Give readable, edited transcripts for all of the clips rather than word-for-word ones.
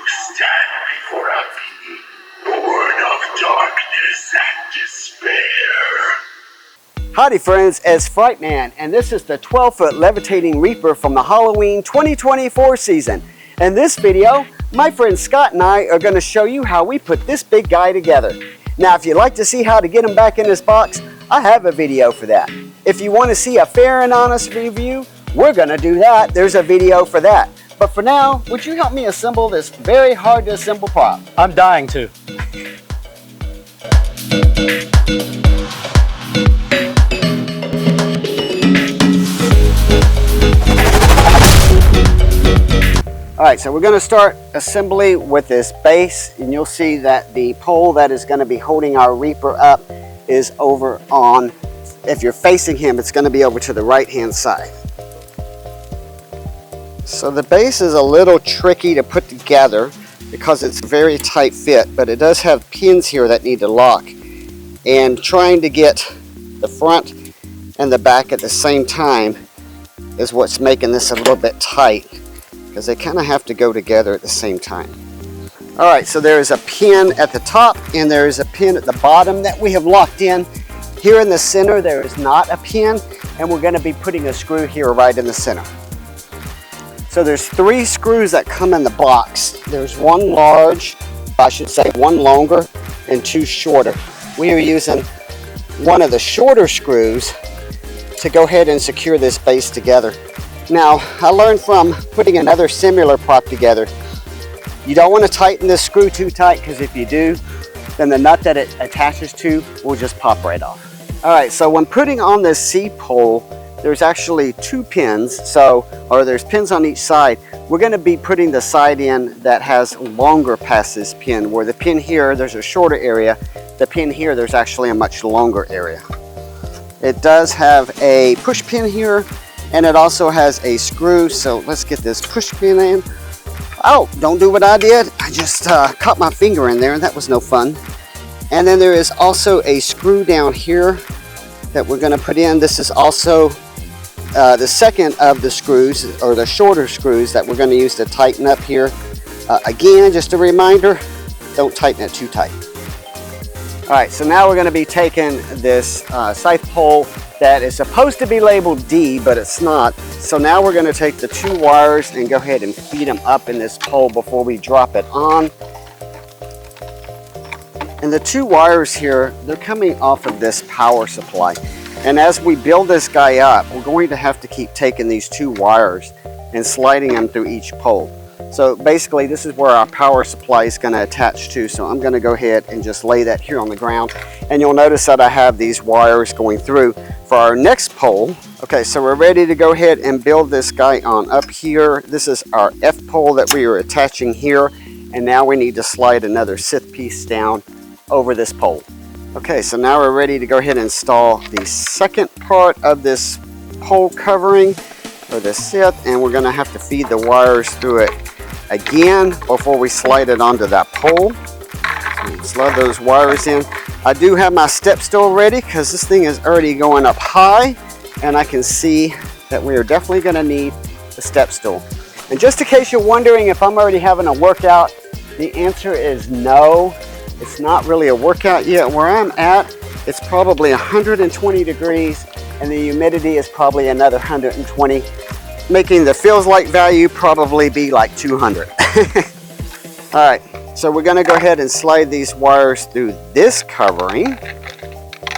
stand before a being born of darkness and despair. Howdy friends, it's Frightman, and this is the 12-foot Levitating Reaper from the Halloween 2024 season. In this video, my friend Scott and I are going to show you how we put this big guy together. Now, if you'd like to see how to get him back in his box, I have a video for that. If you want to see a fair and honest review, we're going to do that. There's a video for that. But for now, would you help me assemble this very hard to assemble prop? I'm dying to. Alright, so we're going to start assembly with this base, and you'll see that the pole that is going to be holding our Reaper up is over on, if you're facing him, it's going to be over to the right hand side. So the base is a little tricky to put together because it's a very tight fit, but it does have pins here that need to lock. And trying to get the front and the back at the same time is what's making this a little bit tight, because they kind of have to go together at the same time. Alright, so there is a pin at the top and there is a pin at the bottom that we have locked in. Here in the center there is not a pin, and we're going to be putting a screw here right in the center. So there's 3 screws that come in the box. There's one large, I should say one longer, and 2 shorter. We are using one of the shorter screws to go ahead and secure this base together. Now, I learned from putting another similar prop together, you don't want to tighten this screw too tight, because if you do, then the nut that it attaches to will just pop right off. Alright, so when putting on this C-pole, there's actually 2 pins, or there's pins on each side. We're going to be putting the side in that has longer past this pin, where the pin here, there's a shorter area. The pin here, there's actually a much longer area. It does have a push pin here, and it also has a screw, so let's get this push pin in. Oh, don't do what I did. I just caught my finger in there, and that was no fun. And then there is also a screw down here that we're going to put in. This is also the second of the screws, or the shorter screws, that we're going to use to tighten up here. Again, just a reminder, don't tighten it too tight. Alright, so now we're going to be taking this scythe pole that is supposed to be labeled D, but it's not. So now we're going to take the 2 wires and go ahead and feed them up in this pole before we drop it on. And the 2 wires here, they're coming off of this power supply. And as we build this guy up, we're going to have to keep taking these 2 wires and sliding them through each pole. So basically this is where our power supply is going to attach to. So I'm going to go ahead and just lay that here on the ground. And you'll notice that I have these wires going through for our next pole. Okay, so we're ready to go ahead and build this guy on up here. This is our F pole that we are attaching here. And now we need to slide another scythe piece down over this pole. Okay, so now we're ready to go ahead and install the second part of this pole covering, or the scythe, and we're going to have to feed the wires through it again before we slide it onto that pole. So slide those wires in. I do have my step stool ready, because this thing is already going up high, and I can see that we are definitely going to need a step stool. And just in case you're wondering if I'm already having a workout, the answer is no. It's not really a workout yet. Where I'm at, it's probably 120 degrees, and the humidity is probably another 120, making the feels like value probably be like 200. Alright, so we're going to go ahead and slide these wires through this covering,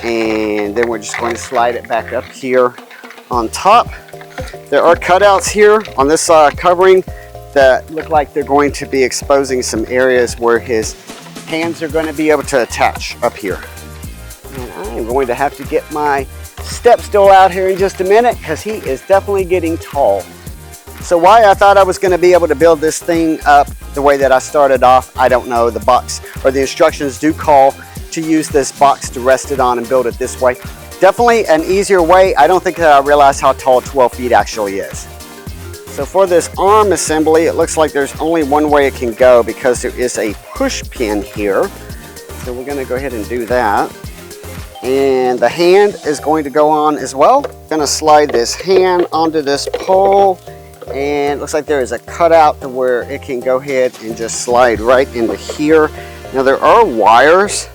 and then we're just going to slide it back up here on top. There are cutouts here on this covering that look like they're going to be exposing some areas where his hands are going to be able to attach up here. And I am going to have to get my step stool out here in just a minute, because he is definitely getting tall. So why I thought I was going to be able to build this thing up the way that I started off, I don't know. The box, or the instructions do call to use this box to rest it on and build it this way. Definitely an easier way. I don't think that I realized how tall 12 feet actually is. So for this arm assembly, it looks like there's only one way it can go, because there is a push pin here. So we're going to go ahead and do that. And the hand is going to go on as well. I'm going to slide this hand onto this pole, And it looks like there is a cutout to where it can go ahead and just slide right into here. Now there are wires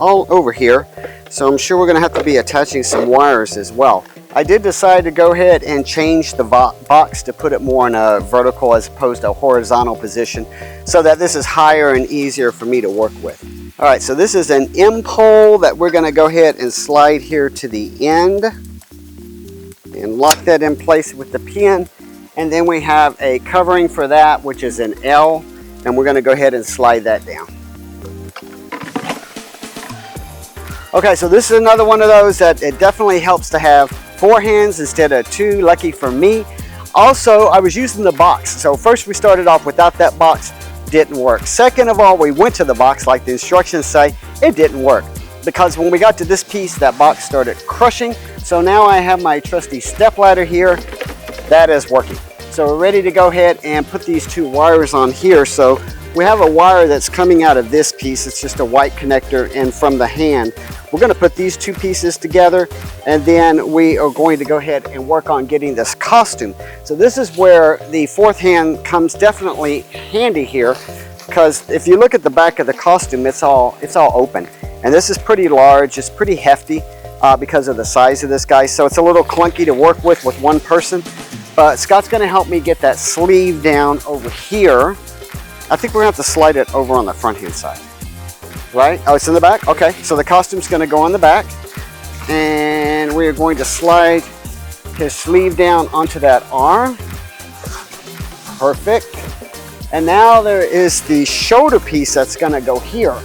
all over here, so I'm sure we're going to have to be attaching some wires as well. I did decide to go ahead and change the box to put it more in a vertical as opposed to a horizontal position, so that this is higher and easier for me to work with. All right, so this is an M pole that we're going to go ahead and slide here to the end and lock that in place with the pin. And then we have a covering for that, which is an L, and we're going to go ahead and slide that down. Okay, so this is another one of those that it definitely helps to have 4 hands instead of 2, lucky for me. Also, I was using the box. So first we started off without that box, didn't work. Second of all, we went to the box like the instructions say, it didn't work. Because when we got to this piece, that box started crushing. So now I have my trusty step ladder here. That is working. So we're ready to go ahead and put these 2 wires on here. So we have a wire that's coming out of this piece. It's just a white connector, and from the hand. We're going to put these 2 pieces together, and then we are going to go ahead and work on getting this costume. So this is where the 4th hand comes definitely handy here, because if you look at the back of the costume, it's all open. And this is pretty large, it's pretty hefty because of the size of this guy. So it's a little clunky to work with one person. But Scott's going to help me get that sleeve down over here. I think we're going to have to slide it over on the front hand side. Right? Oh, it's in the back? Okay, so the costume's going to go on the back. And we're going to slide his sleeve down onto that arm. Perfect. And now there is the shoulder piece that's going to go here.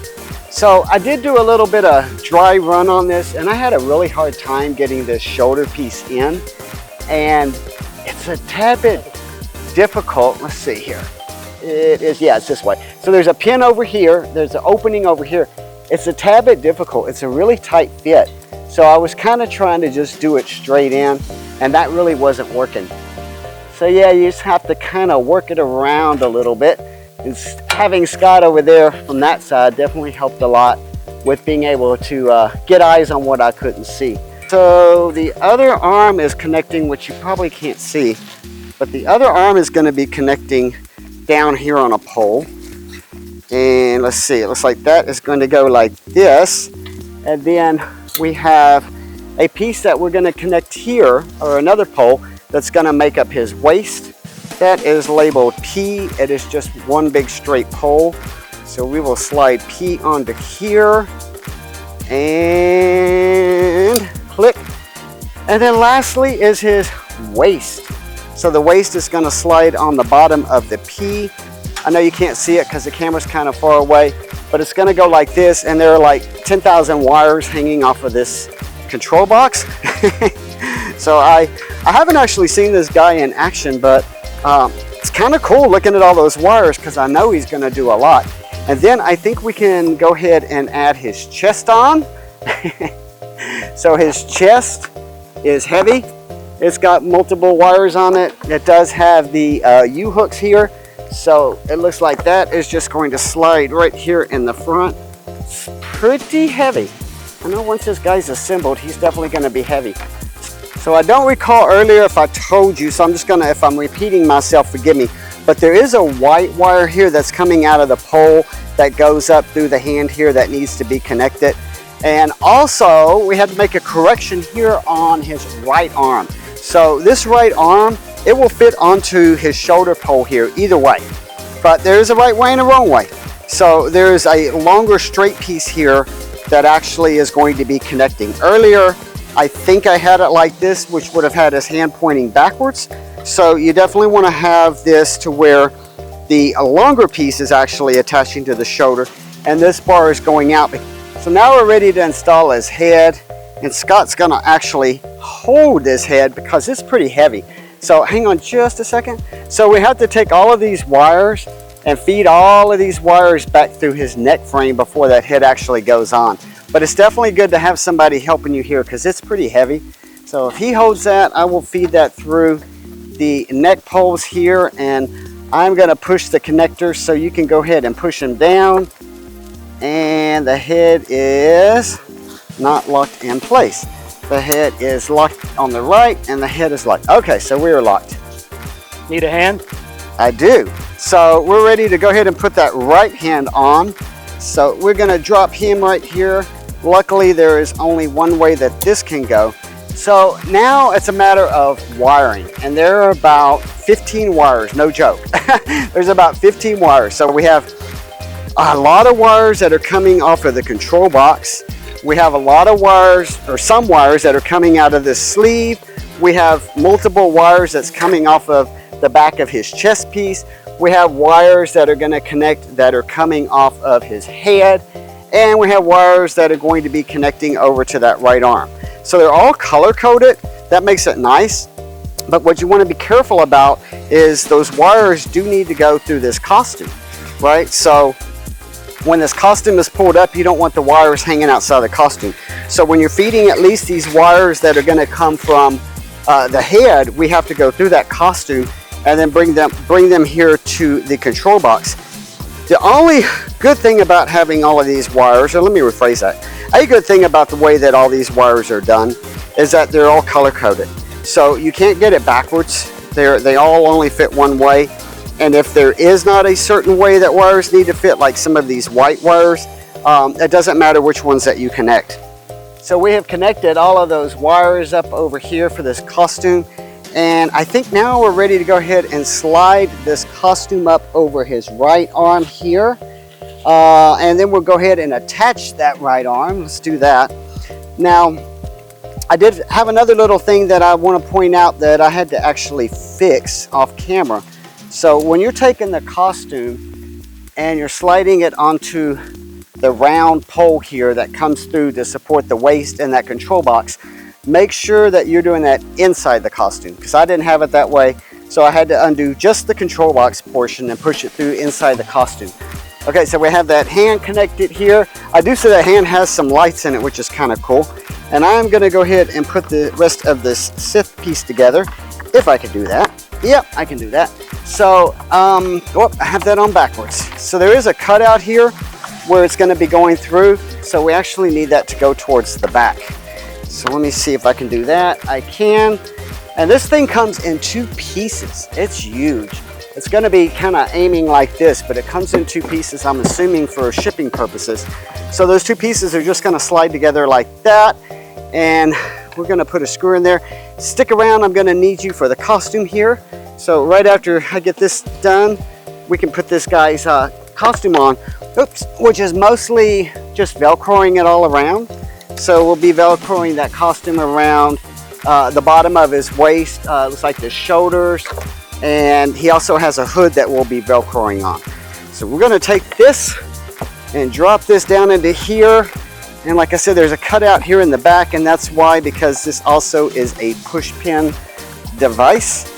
So I did do a little bit of dry run on this, and I had a really hard time getting this shoulder piece in. And it's a tad bit difficult. Let's see here. It is, yeah, it's this way. So there's a pin over here, there's an opening over here. It's a tad bit difficult. It's a really tight fit. So I was kind of trying to just do it straight in, and that really wasn't working. So yeah, you just have to kind of work it around a little bit. And having Scott over there from that side definitely helped a lot with being able to get eyes on what I couldn't see. So the other arm is connecting, which you probably can't see, but the other arm is going to be connecting down here on a pole. And let's see, it looks like that is going to go like this. And then we have a piece that we're going to connect here, or another pole that's going to make up his waist. That is labeled P. It is just one big straight pole. So we will slide P onto here and click. And then lastly is his waist. So the waist is going to slide on the bottom of the P. I know you can't see it because the camera's kind of far away, but it's going to go like this, and there are like 10,000 wires hanging off of this control box. So I haven't actually seen this guy in action, but it's kind of cool looking at all those wires because I know he's going to do a lot. And then I think we can go ahead and add his chest on. So his chest is heavy. It's got multiple wires on it. It does have the U-hooks here. So it looks like that is just going to slide right here in the front. It's pretty heavy. I know once this guy's assembled, he's definitely going to be heavy. So I don't recall earlier if I told you, so I'm just going to, if I'm repeating myself, forgive me. But there is a white wire here that's coming out of the pole that goes up through the hand here that needs to be connected. And also, we had to make a correction here on his right arm. So this right arm, it will fit onto his shoulder pole here either way. But there is a right way and a wrong way. So there's a longer straight piece here that actually is going to be connecting. Earlier, I think I had it like this, which would have had his hand pointing backwards. So you definitely want to have this to where the longer piece is actually attaching to the shoulder, and this bar is going out. So now we're ready to install his head, and Scott's going to actually hold this head because it's pretty heavy. So hang on just a second. So we have to take all of these wires and feed all of these wires back through his neck frame before that head actually goes on. But it's definitely good to have somebody helping you here because it's pretty heavy. So if he holds that, I will feed that through the neck poles here, and I'm going to push the connectors so you can go ahead and push them down. And the head is not locked in place. The head is locked on the right and the head is locked. Okay, so we are locked. Need a hand? I do. So we're ready to go ahead and put that right hand on. So we're going to drop him right here. Luckily, there is only one way that this can go. So now it's a matter of wiring, and there are about 15 wires, no joke. There's about 15 wires. So we have a lot of wires that are coming off of the control box. We have a lot of wires, or some wires, that are coming out of this sleeve. We have multiple wires that's coming off of the back of his chest piece. We have wires that are going to connect that are coming off of his head, and we have wires that are going to be connecting over to that right arm. So they're all color coded. That makes it nice. But what you want to be careful about is those wires do need to go through this costume, right? So when this costume is pulled up, you don't want the wires hanging outside the costume. So when you're feeding at least these wires that are going to come from the head, we have to go through that costume and then bring them here to the control box. The only good thing about having all of these wires, or let me rephrase that, a good thing about the way that all these wires are done is that they're all color coded. So you can't get it backwards. They all only fit one way. And if there is not a certain way that wires need to fit, like some of these white wires, it doesn't matter which ones that you connect. So we have connected all of those wires up over here for this costume. And I think now we're ready to go ahead and slide this costume up over his right arm here. And then we'll go ahead and attach that right arm. Let's do that. Now, I did have another little thing that I want to point out that I had to actually fix off camera. So when you're taking the costume and you're sliding it onto the round pole here that comes through to support the waist and that control box, make sure that you're doing that inside the costume, because I didn't have it that way. So I had to undo just the control box portion and push it through inside the costume. Okay, so we have that hand connected here. I do see that hand has some lights in it, which is kind of cool. And I'm going to go ahead and put the rest of this scythe piece together, if I can do that. Yep, I can do that. So, I have that on backwards. So there is a cutout here where it's going to be going through. So we actually need that to go towards the back. So let me see if I can do that. I can. And this thing comes in two pieces. It's huge. It's going to be kind of aiming like this, but it comes in two pieces, I'm assuming, for shipping purposes. So those two pieces are just going to slide together like that. And we're going to put a screw in there. Stick around. I'm going to need you for the costume here. So right after I get this done, we can put this guy's costume on. Oops, which is mostly just Velcroing it all around. So we'll be Velcroing that costume around the bottom of his waist, looks like the shoulders, and he also has a hood that we'll be Velcroing on. So we're going to take this and drop this down into here. And like I said, there's a cutout here in the back, and that's why, because this also is a push pin device.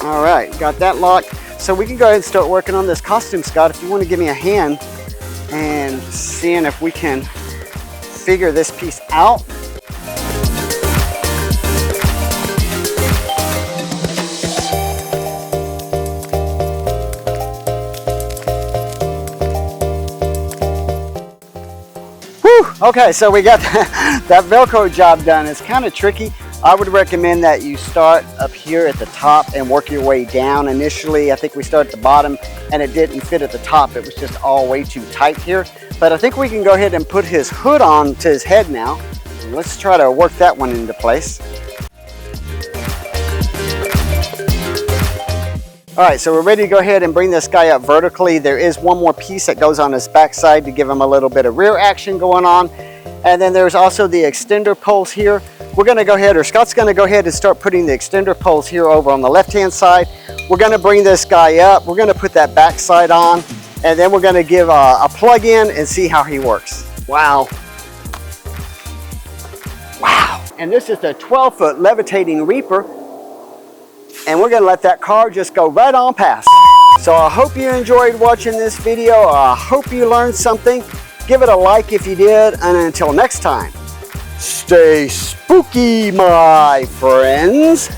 All right, got that locked. So we can go ahead and start working on this costume, Scott, if you want to give me a hand and seeing if we can figure this piece out. Whew, okay, so we got that Velcro job done. It's kind of tricky. I would recommend that you start up here at the top and work your way down. Initially, I think we started at the bottom and it didn't fit at the top. It was just all way too tight here. But I think we can go ahead and put his hood on to his head now. Let's try to work that one into place. All right, so we're ready to go ahead and bring this guy up vertically. There is one more piece that goes on his backside to give him a little bit of rear action going on. And then there's also the extender poles here. We're gonna go ahead, or Scott's gonna go ahead and start putting the extender poles here over on the left-hand side. We're gonna bring this guy up. We're gonna put that backside on, and then we're gonna give a plug-in and see how he works. Wow. Wow. And this is the 12-foot Levitating Reaper, and we're gonna let that car just go right on past. So I hope you enjoyed watching this video. I hope you learned something. Give it a like if you did, and until next time, stay spooky, my friends.